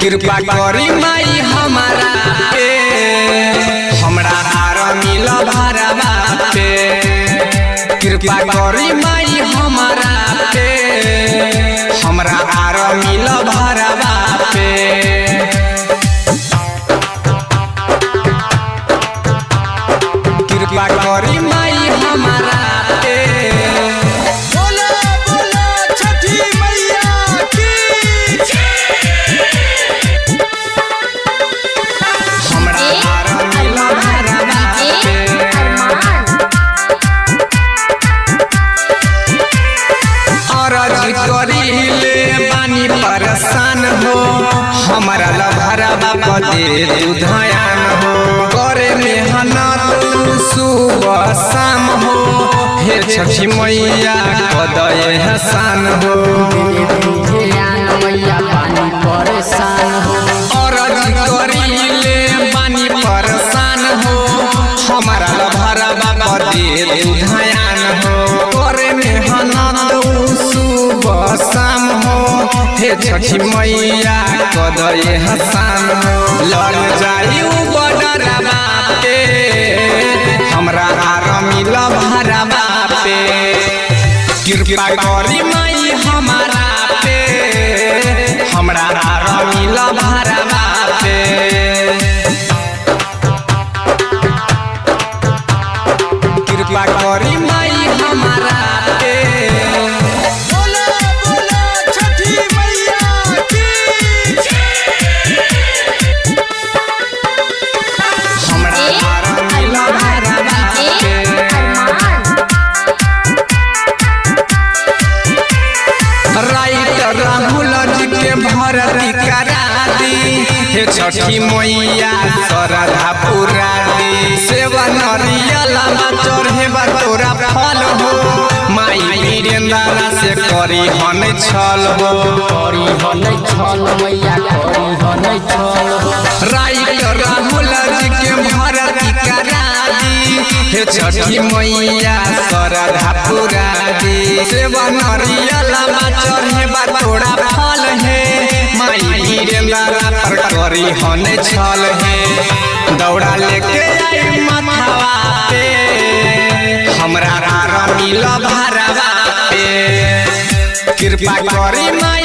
कृपा करी माई हमारा पे हमरा आर मिल भरवा पे कृपा करी माई हमारा पे हमरा आर मिल भरवा पे कृपा करी माई हमारा पे करीले बानी परेशान हो हमारा लभरवा बदे तू ध्यान हो करे मेहनत सुबह शाम हो हे छठी मैया कदे हसान हो करीले बानी परेशान हो हमारा लभरवा बदे तू ध्यान हो करे मेहनत शाम हो हे छठी मैया कदे हसान हो लड़ जाई बडरवा पे हमरा आर मिल भरवा पे कृपा करी माई हमारा पे हमरा आर मिल भरवा पे कृपा करी माई हमारा पे राहुल जी के भरती करा दी हे छठी मैया श्रद्धा पूरा दी सेवा नरियल चढ़े तोरा फल हो माई वीरेंद्र से करी हन छल हो राहुल जी के भरती करा दी हे छठी मैया श्रद्धा पूरा दी सेवा नरियल चढ़े तोरा फल है माई वीरेंद्र करी हन छल है दौड़ा लेके आई माथावा पे हमरा आर मिल भरवा पे कृपा करी माई